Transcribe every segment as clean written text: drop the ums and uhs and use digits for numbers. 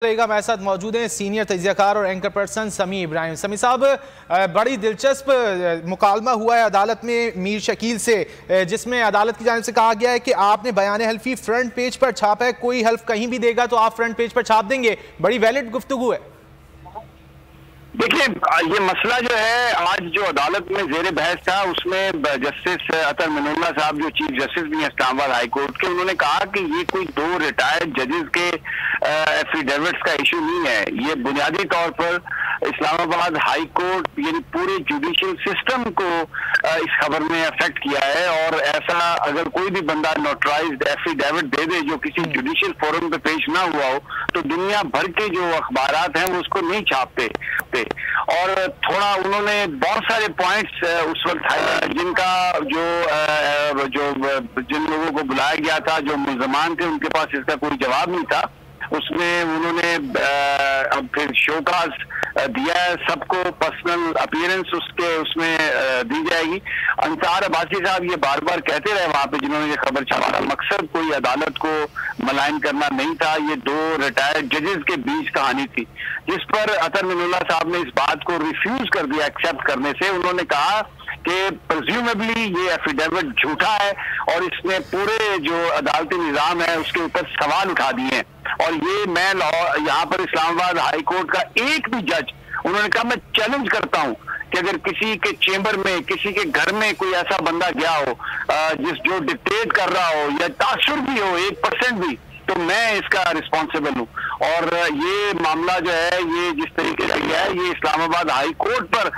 रहेगा। हमारे साथ मौजूद हैं सीनियर तज्ज़ियाकार और एंकर पर्सन समी इब्राहिम। समी साहब, बड़ी दिलचस्प मुकालमा हुआ है अदालत में मीर शकील से, जिसमें अदालत की जानिब से कहा गया है कि आपने बयान हल्फी फ्रंट पेज पर छापा है, कोई हल्फ कहीं भी देगा तो आप फ्रंट पेज पर छाप देंगे। बड़ी वैलिड गुफ्तगू है। देखिए, ये मसला जो है आज जो अदालत में जेर बहस था उसमें जस्टिस अतर मिनुल्लाह साहब जो चीफ जस्टिस भी हैं इस्लामाबाद हाई कोर्ट के, उन्होंने कहा कि ये कोई दो रिटायर्ड जजेस के एफिडेविट्स का इशू नहीं है। ये बुनियादी तौर पर इस्लामाबाद हाई कोर्ट यानी पूरे जुडिशियल सिस्टम को इस खबर में अफेक्ट किया है। और ऐसा अगर कोई भी बंदा नोटराइज्ड एफिडेविट दे दे जो किसी जुडिशियल फोरम पे पेश ना हुआ हो तो दुनिया भर के जो अखबारात हैं वो उसको नहीं छापते। और थोड़ा उन्होंने बहुत सारे पॉइंट्स उस वक्त जिनका जिन लोगों को बुलाया गया था, जो मुल्जमान थे, उनके पास इसका कोई जवाब नहीं था। उसमें उन्होंने अब फिर शोकाज दिया है, सबको पर्सनल अपीयरेंस उसमें दी जाएगी। अंसार अब्बासी साहब ये बार बार कहते रहे वहां पे जिन्होंने ये खबर छापा, मकसद कोई अदालत को मलाइन करना नहीं था, ये दो रिटायर्ड जजेस के बीच कहानी थी, जिस पर अतर मिनुल्लाह साहब ने इस बात को रिफ्यूज कर दिया एक्सेप्ट करने से। उन्होंने कहा कि प्रेज्यूमेबली ये एफिडेविट झूठा है और इसने पूरे जो अदालती निजाम है उसके ऊपर सवाल उठा दिए हैं। और ये मैं यहाँ पर इस्लामाबाद हाई कोर्ट का एक भी जज, उन्होंने कहा मैं चैलेंज करता हूँ कि अगर किसी के चेंबर में, किसी के घर में कोई ऐसा बंदा गया हो जो डिक्टेट कर रहा हो या तासुर भी हो 1% भी, तो मैं इसका रिस्पॉन्सिबल हूँ। और ये मामला जो है ये जिस तरीके से गया है ये इस्लामाबाद हाई कोर्ट पर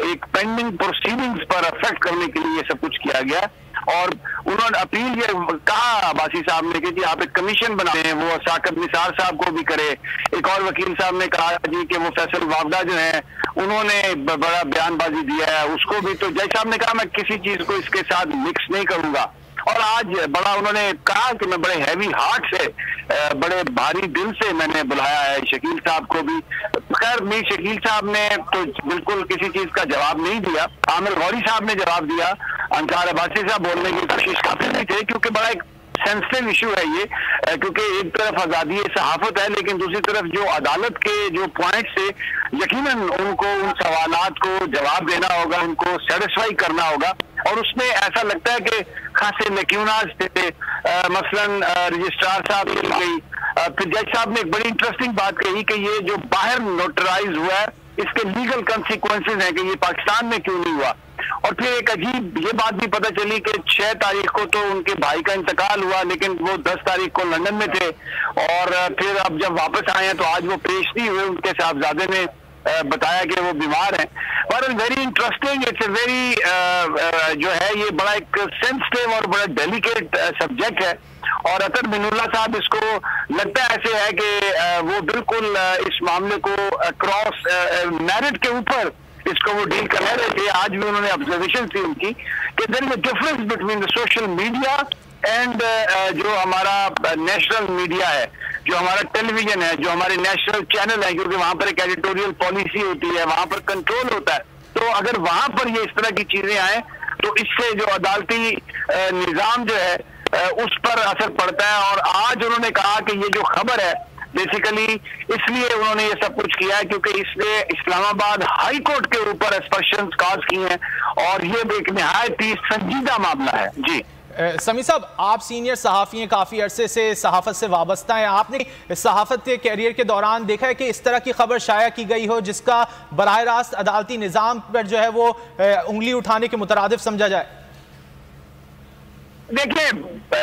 एक पेंडिंग प्रोसीडिंग्स पर अफेक्ट करने के लिए ये सब कुछ किया गया। और उन्होंने अपील ये कहा अब्बासी साहब ने कि आप एक कमीशन बना दें, वो साकिब निसार साहब को भी करे। एक और वकील साहब ने कहा जी कि वो फैसल वावदा जो है उन्होंने बड़ा बयानबाजी दिया है, उसको भी। तो जज साहब ने कहा मैं किसी चीज को इसके साथ मिक्स नहीं करूंगा। और आज बड़ा उन्होंने कहा कि मैं बड़े हैवी हार्ट से, बड़े भारी दिल से मैंने बुलाया है शकील साहब को भी। खैर मीर शकील साहब ने तो बिल्कुल किसी चीज का जवाब नहीं दिया, आमिर गौरी साहब ने जवाब दिया। अंसार अब्बासी साहब बोलने की कोशिश काफी नहीं थे क्योंकि बड़ा एक सेंसिटिव इशू है ये, क्योंकि एक तरफ आजादी सहाफत है लेकिन दूसरी तरफ जो अदालत के जो पॉइंट से यकीनन उनको उन सवालात को जवाब देना होगा, उनको सेटिस्फाई करना होगा। और उसमें ऐसा लगता है कि खासे लेक्यूनाज थे, मसलन रजिस्ट्रार साहब मिल गई। फिर जज साहब ने एक बड़ी इंटरेस्टिंग बात कही कि ये जो बाहर नोटराइज हुआ है इसके लीगल कंसिक्वेंसेज हैं कि ये पाकिस्तान में क्यों नहीं हुआ। और फिर एक अजीब ये बात भी पता चली कि 6 तारीख को तो उनके भाई का इंतकाल हुआ लेकिन वो 10 तारीख को लंदन में थे। और फिर अब जब वापस आए हैं तो आज वो पेश नहीं हुए, उनके साहबजादे ने बताया कि वो बीमार हैं। पर very interesting, it's a very जो है ये बड़ा एक सेंसिटिव और बड़ा डेलिकेट सब्जेक्ट है। और अतर मिनुल्लाह साहब इसको लगता है ऐसे है कि वो बिल्कुल इस मामले को क्रॉस मेरिट के ऊपर इसको वो डील कर रहे थे। आज भी उन्होंने ऑब्जर्वेशन थी उनकी कि there is a difference between the social media and जो हमारा नेशनल मीडिया है, जो हमारा टेलीविजन है, जो हमारे नेशनल चैनल है, क्योंकि वहां पर एक एडिटोरियल पॉलिसी होती है, वहां पर कंट्रोल होता है। तो अगर वहां पर ये इस तरह की चीजें आए तो इससे जो अदालती निजाम जो है उस पर असर पड़ता है। और आज उन्होंने कहा कि ये जो खबर है बेसिकली इसलिए उन्होंने ये सब कुछ किया है क्योंकि इसने इस्लामाबाद हाई कोर्ट के ऊपर एक्सपर्शंस काज की हैं और ये एक निहायत ही संजीदा मामला है। जी समी साहब, आप सीनियर सहाफ़ी हैं, काफ़ी अरसे से सहाफ़त से वाबस्ता हैं। आपने सहाफ़त के कैरियर के दौरान देखा है कि इस तरह की खबर शाया की गई हो जिसका बराह रास्त अदालती निज़ाम पर जो है वो उंगली उठाने के मुतरादिफ समझा जाए? देखिए,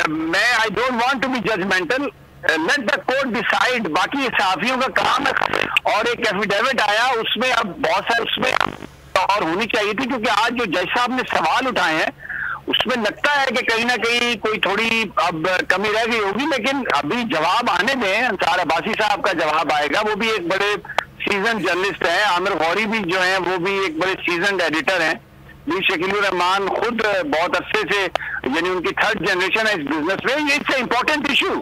मैं I don't want to be judgemental, let the court decide. बाकी सहाफियों का काम है। और एक एफिडेविट आया उसमें अब बहुत सारे उसमें और होनी चाहिए थी, क्योंकि आज जो जज साहब ने सवाल उठाए हैं उसमें लगता है कि कहीं ना कहीं कोई थोड़ी अब कमी रह गई होगी। लेकिन अभी जवाब आने दें, अंसार अब्बासी साहब का जवाब आएगा, वो भी एक बड़े सीजन जर्नलिस्ट हैं। आमिर गौरी भी जो है वो भी एक बड़े सीजन एडिटर हैं। मीर शकील रहमान खुद बहुत अरसे से, यानी उनकी 3rd जनरेशन है इस बिजनेस में। It's a important issue,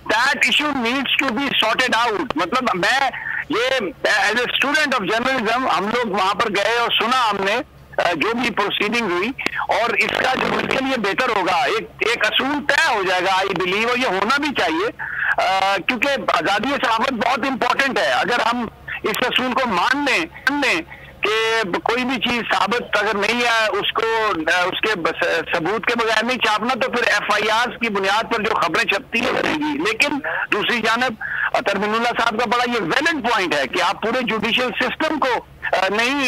that issue needs to be sorted out. मतलब मैं ये as a student of journalism, हम लोग वहां पर गए और सुना हमने जो भी प्रोसीडिंग हुई, और इसका जो इसके लिए बेहतर होगा, एक असूल तय हो जाएगा आई बिलीव, और ये होना भी चाहिए क्योंकि आज़ादी सहाफत बहुत इंपॉर्टेंट है। अगर हम इस असूल को मान लें कि कोई भी चीज साबित अगर नहीं है उसको उसके सबूत के बगैर नहीं छापना, तो फिर FIRs की बुनियाद पर जो खबरें छपती है रहेंगी। लेकिन दूसरी जानब अतर मिन्नुल्लाह साहब का बड़ा ये वैलिड पॉइंट है कि आप पूरे जुडिशियल सिस्टम को नहीं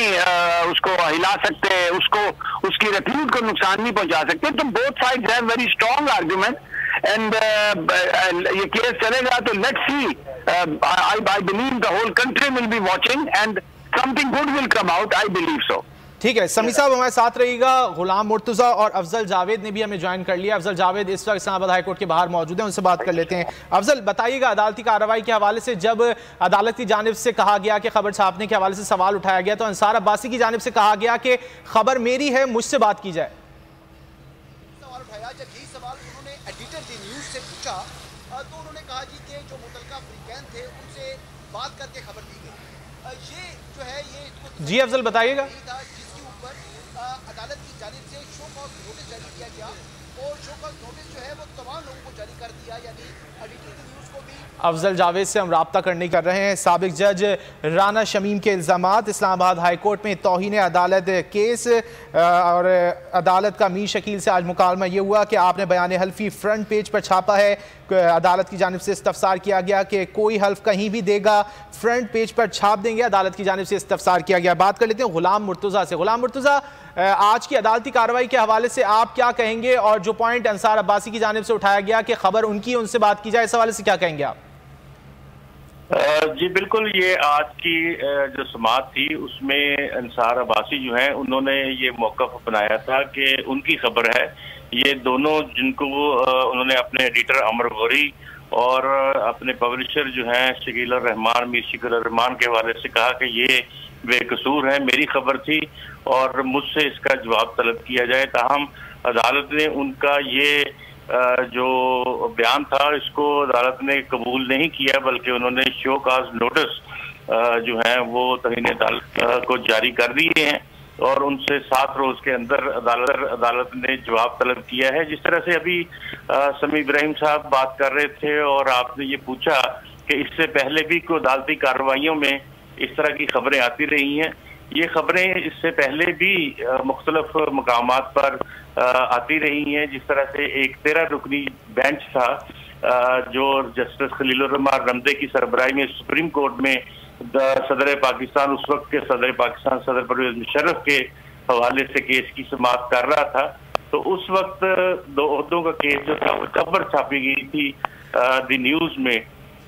उसको हिला सकते, उसको उसकी रेप्यूट को नुकसान नहीं पहुंचा सकते। तो both sides have very strong argument and ये केस चलेगा तो let's see, I believe the whole country will be watching and something good will come out, I believe so. ठीक है, समी साहब हमारे साथ रहिएगा। गुलाम मुर्तजा और अफजल जावेद ने भी हमें ज्वाइन कर लिया। अफजल जावेद इस वक्त इस्लामाबाद हाई कोर्ट के बाहर मौजूद हैं, उनसे बात कर लेते हैं। अफजल, बताइएगा अदालती कार्रवाई के हवाले से, जब अदालत की जानिब से कहा गया कि खबर छापने के हवाले से सवाल उठाया गया, तो अंसार अब्बासी की जानिब से कहा गया कि खबर मेरी है, मुझसे बात की जाए। सवाल उठाया, जब यही सवाल उन्होंने एडिटर दी न्यूज़ से पूछा तो उन्होंने कहा जी कि जो मुतलका अफ्रीकैन थे उनसे बात करके खबर दी गई। ये जो है ये जी अफजल बताइएगा। जिसके ऊपर अदालत की जानिब से शो कॉज नोटिस जारी किया गया, और शो कॉज नोटिस जो है वो तमाम लोगों को जारी कर दिया, यानी एडिटर की न्यूज़ को भी। अफजल जावेद से हम राब्ता करने कर रहे हैं। साबिक जज राना शमीम के इल्ज़ामात, इस्लामाबाद हाई कोर्ट में तौहीन अदालत केस, और अदालत का मीर शकील से आज मुकालमा ये हुआ कि आपने बयान हल्फी फ्रंट पेज पर छापा है। अदालत की जानिब से इस्तफसार किया गया कि कोई हल्फ कहीं भी देगा फ्रंट पेज पर छाप देंगे, अदालत की जानिब से इस्तफसार किया गया। बात कर लेते हैं गुलाम मुर्तजा से। गुलाम मुर्तजा, आज की अदालती कार्रवाई के हवाले से आप क्या कहेंगे, और जो पॉइंट अंसार अब्बासी की जानिब से उठाया गया कि खबर उनकी, उनसे बात की जाए, इस हवाले से क्या कहेंगे आप? जी बिल्कुल, ये आज की जो समाअत थी उसमें अंसार अब्बासी जो हैं उन्होंने ये मौक़िफ़ अपनाया था कि उनकी खबर है। ये दोनों जिनको उन्होंने अपने एडिटर अमर गौरी और अपने पब्लिशर जो हैं शकील रहमान, मीर शकील रहमान के हवाले से कहा कि ये बेकसूर है, मेरी खबर थी और मुझसे इसका जवाब तलब किया जाए। ताहम अदालत ने उनका ये जो बयान था इसको अदालत ने कबूल नहीं किया, बल्कि उन्होंने शो काज नोटिस जो है वो तौहीन अदालत को जारी कर दिए हैं, और उनसे 7 रोज के अंदर अदालत ने जवाब तलब किया है। जिस तरह से अभी समी इब्राहिम साहब बात कर रहे थे और आपने ये पूछा कि इससे पहले भी कोई अदालती कार्रवाइयों में इस तरह की खबरें आती रही हैं, ये खबरें इससे पहले भी मुख्तलिफ मकामात पर आती रही हैं। जिस तरह से एक 13 रुकनी बेंच था जो जस्टिस खलीलुर रहमान रमदे की सरबराही में सुप्रीम कोर्ट में सदर पाकिस्तान, उस वक्त के सदर पाकिस्तान सदर परवेज मुशर्रफ के हवाले से केस की समाअत कर रहा था, तो उस वक्त 2 अहदों का केस जो था वो खबर छापी गई थी द न्यूज में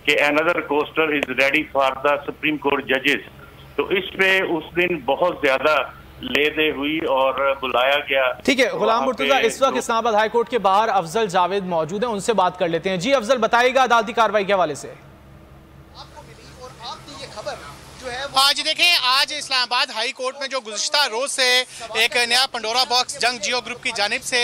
कि another coaster is ready for the supreme court जजेस। तो इस पे उस दिन बहुत ज्यादा ले दे हुई और बुलाया गया। ठीक है गुलाम मुर्तजा, इस वक्त इस्लामाबाद हाई कोर्ट के बाहर अफजल जावेद मौजूद हैं, उनसे बात कर लेते हैं। जी अफजल, बताइएगा अदालती कार्रवाई के हवाले से। आपको मिली और आपने ये खबर जो है आज देखें, आज इस्लामाबाद हाई कोर्ट में जो गुज़िश्ता रोज से एक नया पंडोरा बॉक्स जंग जियो ग्रुप की जानिब से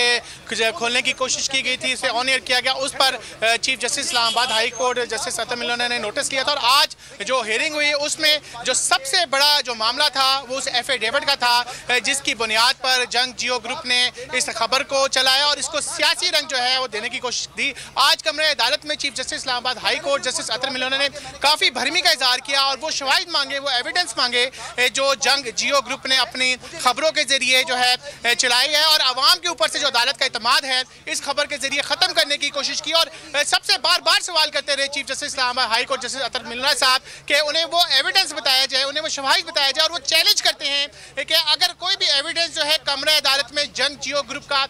खोलने की कोशिश की गई थी, इसे ऑन एयर किया गया, उस पर chief justice Islamabad high court justice Athar Minallah ने नोटिस लिया था। और आज जो हियरिंग हुई उसमें जो सबसे बड़ा जो मामला था वो उस एफिडेविट का था जिसकी बुनियाद पर जंग जियो ग्रुप ने इस खबर को चलाया और इसको सियासी रंग जो है वो देने की कोशिश दी। आज कमरे अदालत में chief justice Islamabad high court justice Athar Minallah ने काफ़ी भरमी का इजहार किया और वो शवाहिद मांगे, वो एविडेंस मांगे जो जंग जियो ग्रुप ने अपनी खबरों के जरिए जो है चलाई है, और आवाम के ऊपर से जो अदालत का इत्मीनान है इस खबर के जरिए ख़त्म करने की कोशिश की। और सबसे बार बार सवाल करते रहे chief justice Islamabad high court justice Athar Minallah साहब कि उन्हें वो एविडेंस बताया जाए, उन्हें वो शवाहिद बताया जाए, और वो चैलेंज करते हैं कि अगर कोई भी एविडेंस जो है कमरे अदालत में जंग जियो ग्रुप का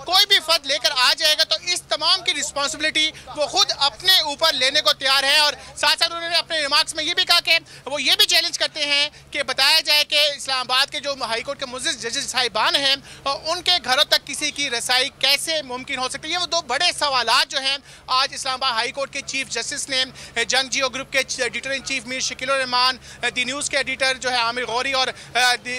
कोई भी फर्द लेकर आ जाएगा तो इस तमाम की रिस्पॉन्सिबिलिटी वो खुद अपने ऊपर लेने को तैयार है। और साथ साथ उन्होंने अपने रिमार्क्स में ये भी कहा कि वो ये भी चैलेंज करते हैं कि बताया जाए कि इस्लामाबाद के जो हाई कोर्ट के मुअज़्ज़िज़ जजेस साहिबान हैं उनके घरों तक किसी की रसाई कैसे मुमकिन हो सकती है। ये वो 2 बड़े सवालात जो हैं आज इस्लामाबाद हाई कोर्ट के चीफ जस्टिस ने जंग जियो ग्रुप के editor in chief Mir Shakeel Rahman, the news के एडिटर जो है आमिर गौरी और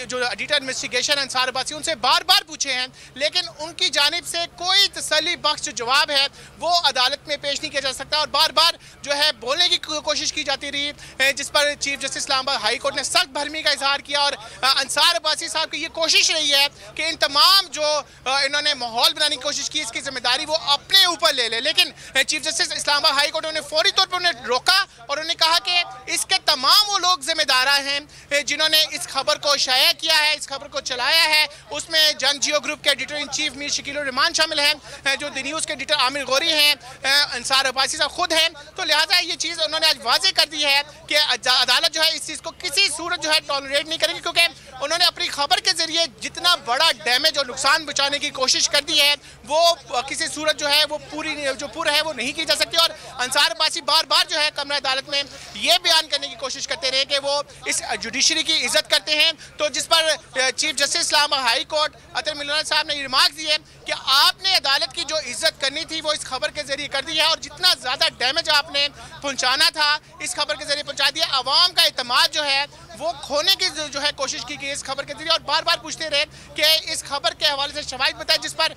जो एडिटर इन्वेस्टिगेशन अंसार अब्बासी उनसे बार बार पूछे हैं, लेकिन उनकी जानिब से कोई तसल्ली बख्श जो जवाब है वो अदालत में पेश नहीं किया जा सकता और बार बार जो है बोलने की कोशिश की जाती रही जिस पर chief justice Islamabad high court ने सख्त भरमी का इजहार किया और अंसार अब्बासी साहब की ये कोशिश रही है कि इन तमाम जो इन्होंने माहौल बनाने की कोशिश की इसकी जिम्मेदारी वो अपने ऊपर ले ले, लेकिन chief justice Islamabad high court ने फौरी तौर पर उन्हें रोका और उन्होंने कहा कि इसके तमाम वो लोग जिम्मेदार हैं जिन्होंने इस खबर को शाया किया है, इस खबर को चलाया है। उसमें जंग जियो ग्रुप के editor in chief Mir Shakeel उर रहमान शामिल हैं, जो दी न्यूज़ के एडिटर आमिर गौरी हैं, अंसार अब्बासी साहब खुद हैं। तो लिहाजा ये चीज़ उन्होंने आज वाज़ेह कर दी है कि अदालत जो है इस चीज़ को किसी सूरत जो है टॉलरेट नहीं करेगी, क्योंकि उन्होंने अपनी खबर के जरिए जितना बड़ा डैमेज और नुकसान बचाने की कोशिश कर दी है वो किसी सूरत जो है वो पूरा है वो नहीं की जा सकती। और अंसार अब्बासी बार बार जो है कमरा अदालत में ये बयान करने की कोशिश करते रहे कि वो इस जुडिशरी की इज्जत करते हैं। तो जिस पर chief justice Islamabad high court Athar Minallah साहब ने रिमार्क दिए कि आपने अदालत की जो इज्जत करनी थी वो इस खबर के जरिए कर दी है और जितना ज़्यादा डैमेज आपने पहुंचाना था इस खबर के जरिए पहुंचा दिया। आवाम का एतमाद जो है वो खोने की जो है कोशिश की गई इस खबर के जरिए और बार बार पूछते रहे कि इस खबर के हवाले से शवाहिद बताए, जिस पर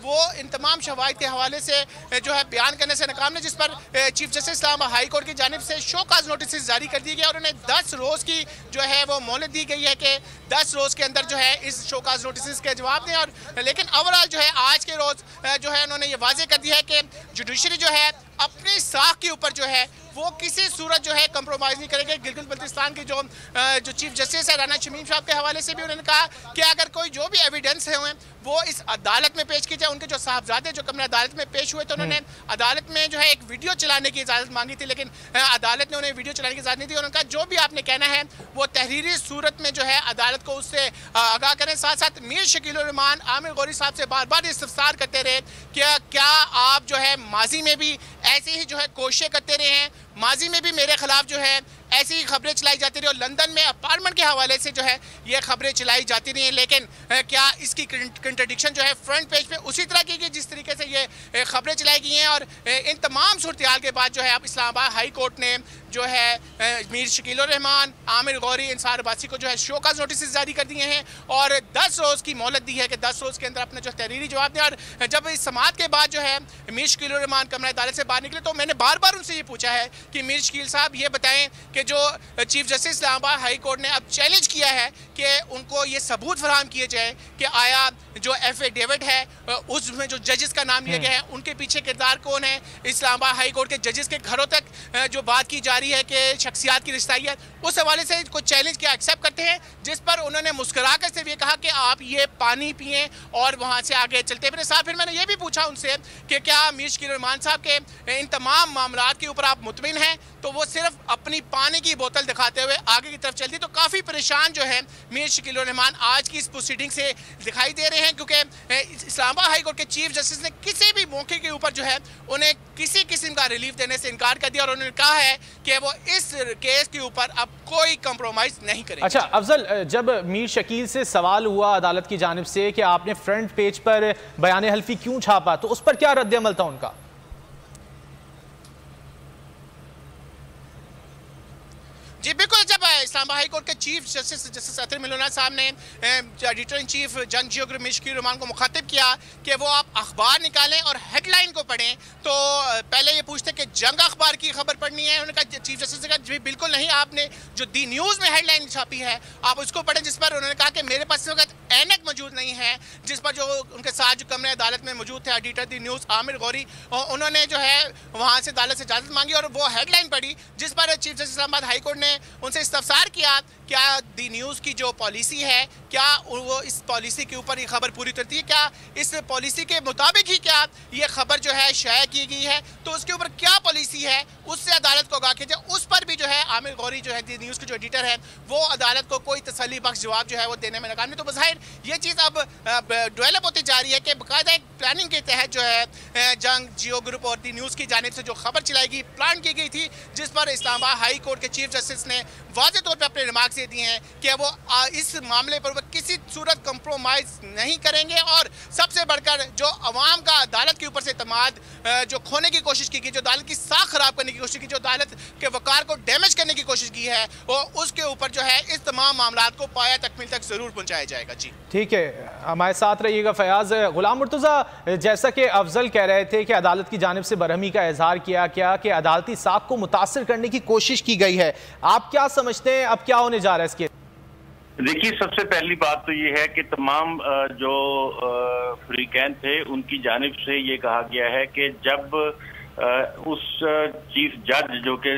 वो इन तमाम शवाहिद के हवाले से जो है बयान करने से नाकाम है, जिस पर chief justice Islamabad high court की जानिब से शोकाज नोटिस जारी कर दिए गए और उन्हें 10 रोज़ की जो है वो मोहलत दी गई है कि 10 रोज़ के अंदर जो है इस शोकाज नोटिस के जवाब दें। और लेकिन ओवरऑल जो है आज के रोज़ जो है उन्होंने ये वाज़ेह कर दिया है कि जुडिशरी जो है अपनी साख के ऊपर जो है वो किसी सूरत जो है कंप्रोमाइज़ नहीं करेंगे। गिलगित बल्तिस्तान की जो चीफ जस्टिस है राना शमीम साहब के हवाले से भी उन्होंने कहा कि अगर कोई जो भी एविडेंस है वो इस अदालत में पेश की जाए। उनके जो साहबजादे जो कमरे अदालत में पेश हुए तो उन्होंने अदालत में जो है एक वीडियो चलाने की इजाज़त मांगी थी, लेकिन अदालत ने उन्हें वीडियो चलाने की इजाज़त नहीं दी। उन्होंने कहा जो भी आपने कहना है वो तहरीरी सूरत में जो है अदालत को उससे आगाह करें। साथ साथ मीर शकील उर रहमान आमिर गौरी साहब से बार बार इस्तफसार करते रहे कि क्या आप जो है माजी में भी ऐसी ही जो है कोशिशें करते रहे हैं, माजी में भी मेरे खिलाफ जो है ऐसी ही खबरें चलाई जाती रही और लंदन में अपार्टमेंट के हवाले से जो है ये खबरें चलाई जाती रही हैं, लेकिन क्या इसकी कंट्रडिक्शन जो है फ्रंट पेज पे उसी तरह की जिस तरीके से ये खबरें चलाई गई हैं। और इन तमाम सूरत-ए-हाल के बाद जो है अब इस्लामाबाद हाई कोर्ट ने जो है मीर शकील उर रहमान आमिर गौरी अंसार अब्बासी को जो है शोकाज नोटिस जारी कर दिए हैं और 10 रोज़ की मोहलत दी है कि 10 रोज़ के अंदर अपना जो तहरीरी जवाब दें। और जब इस समाअत के बाद जो है मीर शकील उर रहमान कमरा अदालत से बाहर निकले तो मैंने बार बार उनसे ये पूछा है कि मीर शकील साहब ये बताएं कि जो chief justice Islamabad high court ने अब चैलेंज किया है कि उनको ये सबूत फराहम किए जाए कि आया जो एफिडेविट है उसमें जो जजेस का नाम लिया गया है उनके पीछे किरदार कौन है। इस्लामाबाद हाई कोर्ट के जजेस के घरों तक जो बात की जा रही है कि शख्सियात की रिश्ताई है, उस हवाले से को चैलेंज किया, एक्सेप्ट करते हैं, जिस पर उन्होंने मुस्कुराकर सिर्फ ये कहा कि आप ये पानी पिएं और वहाँ से आगे चलते फिर। साथ फिर मैंने ये भी पूछा उनसे कि क्या मीर शकील उर रहमान साहब के इन तमाम मामलात के ऊपर आप मुतमिन हैं, तो वो सिर्फ अपनी पानी की बोतल दिखाते हुए आगे की तरफ चलती। तो काफ़ी परेशान जो है मीर शकील उर रहमान आज की इस प्रोसीडिंग से दिखाई दे रहे हैं, क्योंकि इस्लामाबाद हाई कोर्ट के चीफ जस्टिस ने किसी भी मौके के ऊपर जो है उन्हें किसी किस्म का रिलीफ देने से इनकार कर दिया और उन्होंने कहा है कि वो इस केस के ऊपर अब कोई कंप्रोमाइज नहीं करेंगे। अच्छा अफजल, जब मीर शकील से सवाल हुआ अदालत की जानिब से कि आपने फ्रंट पेज पर बयान हल्फी क्यों छापा, तो उस पर क्या रद्द-ए-अमल था उनका? जी बिल्कुल, जब इस्लामाबाद हाई कोर्ट के चीफ जस्टिस अतर मिल्लाना साहब ने एडिटर इन चीफ जंग जियो ग्रुप मीर शकील उर रहमान को मुखातिब किया कि वो आप अखबार निकालें और हेडलाइन को पढ़ें, तो पहले ये पूछते कि जंग अखबार की खबर पढ़नी है। उन्होंने कहा, चीफ जस्टिस ने कहा जी बिल्कुल नहीं, आपने जो दी न्यूज़ में हेडलाइन छापी है आप उसको पढ़ें, जिस पर उन्होंने कहा कि मेरे पास इस वक्त ऐनक मौजूद नहीं है, जिस पर जो उनके साथ जो कमरे अदालत में मौजूद थे एडिटर दी न्यूज़ आमिर गौरी, उन्होंने जो है वहाँ से अदालत से इजाज़त मांगी और वो हेडलाइन पढ़ी, जिस पर chief justice Islamabad high court ने उनसे इस्तफसार किया क्या दी न्यूज़ की जो पॉलिसी है क्या वो इस पॉलिसी के ऊपर ये खबर पूरी उतरती है, क्या इस पॉलिसी के मुताबिक ही क्या ये खबर जो है शाया की गई है, तो उसके ऊपर क्या पॉलिसी है उससे अदालत को आगाह किया जाए। उस पर भी जो है आमिर गौरी जो है दी न्यूज़ के जो एडिटर है वो अदालत को कोई तसल्ली बख्श जवाब जो है वो देने में नाकाम नहीं। तो बज़ाहिर ये चीज़ अब डेवलप होती जा रही है कि बाकायदा एक प्लानिंग के तहत जो है जंग जियो ग्रुप और दी न्यूज़ की जानिब से जो खबर चलाई गई प्लान की गई थी, जिस पर इस्लामाबाद हाई कोर्ट के चीफ जस्टिस ने वाज़ेह तौर पर अपने रिमार्क्स दे दी हैं कि वो इस मामले पर वो किसी सूरत कंप्रोमाइज नहीं करेंगे और सबसे बढ़कर जो अवाम का अदालत के ऊपर से एतमाद जो खोने की कोशिश की गई, जो अदालत की साख खराब करने की कोशिश की, जो अदालत के वकार को डैमेज करने की कोशिश की है, वो उसके ऊपर जो है इस तमाम मामलात को पाया तकमील तक जरूर पहुंचाया जाएगा। जी ठीक है, हमारे साथ रहिएगा फयाज। गुलाम मुर्तज़ा, जैसा कि अफजल कह रहे थे कि अदालत की जानिब से बरहमी का इजहार किया गया कि अदालती साख को मुतासिर करने की कोशिश की गई है, आप क्या समझते हैं अब क्या होने जा रहा है इसके? देखिए, सबसे पहली बात तो ये है कि तमाम जो फरीकैन थे उनकी जानिब से ये कहा गया है कि जब उस चीफ जज जो कि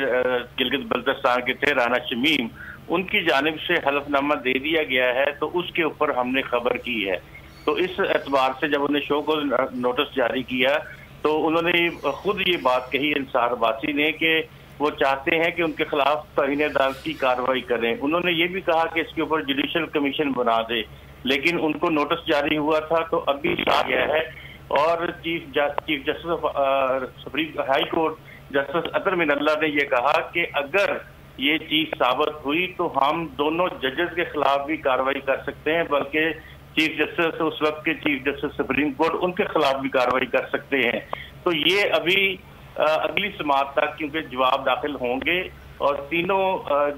गिलगित बल्तिस्तान के थे राना शमीम, उनकी जानिब से हलफनामा दे दिया गया है तो उसके ऊपर हमने खबर की है। तो इस एतबार से जब उन्हें शो को नोटिस जारी किया तो उन्होंने खुद ये बात कही इंसार अब्बासी ने कि वो चाहते हैं कि उनके खिलाफ तौहीन अदालत की कार्रवाई करें। उन्होंने ये भी कहा कि इसके ऊपर जुडिशल कमीशन बना दे, लेकिन उनको नोटिस जारी हुआ था तो अभी आ गया है और chief justice supreme high court justice Athar Minallah ने यह कहा कि अगर ये चीज साबित हुई तो हम दोनों जजेस के खिलाफ भी कार्रवाई कर सकते हैं, बल्कि चीफ जस्टिस उस वक्त के चीफ जस्टिस सुप्रीम कोर्ट उनके खिलाफ भी कार्रवाई कर सकते हैं। तो ये अभी अगली समाअत तक क्योंकि जवाब दाखिल होंगे और तीनों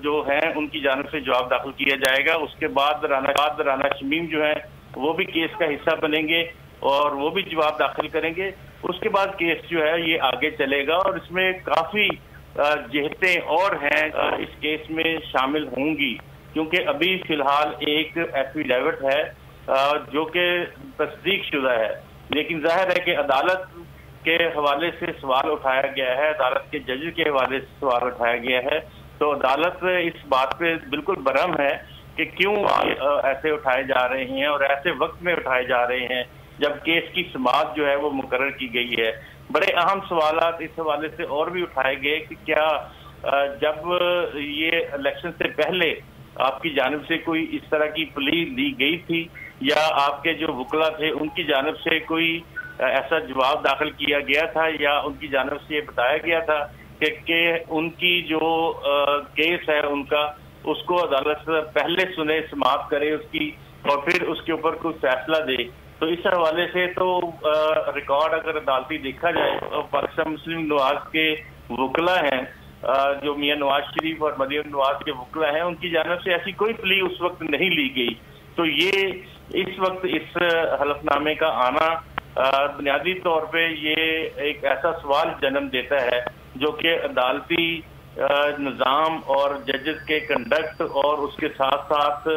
जो हैं उनकी जानिब से जवाब दाखिल किया जाएगा। उसके बाद राना शमीम जो है वो भी केस का हिस्सा बनेंगे और वो भी जवाब दाखिल करेंगे। उसके बाद केस जो है ये आगे चलेगा और इसमें काफी जिहतें और हैं इस केस में शामिल होंगी, क्योंकि अभी फिलहाल एक एफिडेविट है जो कि तस्दीक शुदा है, लेकिन जाहिर है कि अदालत के हवाले से सवाल उठाया गया है, अदालत के जज के हवाले से सवाल उठाया गया है। तो अदालत इस बात पे बिल्कुल बरहम है कि क्यों ऐसे उठाए जा रहे हैं और ऐसे वक्त में उठाए जा रहे हैं जब केस की समाअत जो है वो मुकर्रर की गई है। बड़े अहम सवालात इस हवाले से और भी उठाए गए कि क्या जब ये इलेक्शन से पहले आपकी जानिब से कोई इस तरह की प्ली दी गई थी या आपके जो वकला थे उनकी जानिब से कोई ऐसा जवाब दाखिल किया गया था या उनकी जानिब से ये बताया गया था कि उनकी जो केस है उनका उसको अदालत पहले सुने, समाप्त करे उसकी और फिर उसके ऊपर कोई फैसला दे। तो इस हवाले से तो रिकॉर्ड अगर अदालती देखा जाए तो पाकिस्तान मुस्लिम नवाज के वकला हैं जो मियां नवाज शरीफ और मरियम नवाज के वकला हैं, उनकी जानिब से ऐसी कोई प्ली उस वक्त नहीं ली गई। तो ये इस वक्त इस हलफनामे का आना बुनियादी तौर पे ये एक ऐसा सवाल जन्म देता है जो कि अदालती निज़ाम और जजेस के कंडक्ट और उसके साथ साथ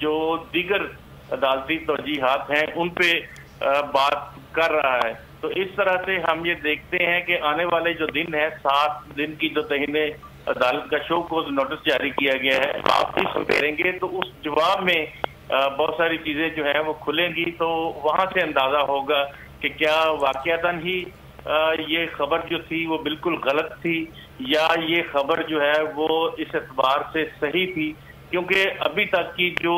जो दीगर अदालती तौजीहात हैं उन पे बात कर रहा है। तो इस तरह से हम ये देखते हैं कि आने वाले जो दिन है 7 दिन की जो तहीने अदालत का शो को नोटिस जारी किया गया है, आप भी करेंगे तो उस जवाब में बहुत सारी चीजें जो है वो खुलेंगी। तो वहां से अंदाजा होगा कि क्या वाकयातन ही ये खबर जो थी वो बिल्कुल गलत थी या ये खबर जो है वो इस एतबार से सही थी, क्योंकि अभी तक की जो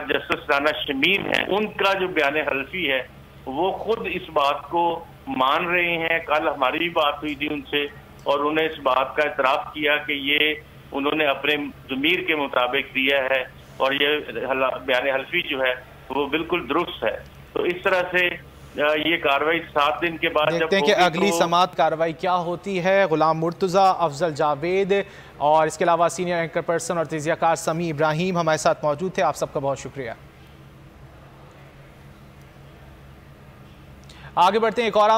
जस्टिस राना शमीम है उनका जो बयान हल्फी है वो खुद इस बात को मान रहे हैं। कल हमारी भी बात हुई थी उनसे और उन्हें इस बात का इतराफ किया कि ये उन्होंने अपने ज़मीर के मुताबिक दिया है और ये बयान हल्फी जो है वो बिल्कुल दुरुस्त है। तो इस तरह से ये कार्रवाई 7 दिन के बाद देखते हैं कि अगली समाअत कार्रवाई क्या होती है। गुलाम मुर्तज़ा, अफजल जावेद और इसके अलावा सीनियर एंकर पर्सन और तजियाकार समी इब्राहिम हमारे साथ मौजूद थे। आप सबका बहुत शुक्रिया। आगे बढ़ते हैं एक और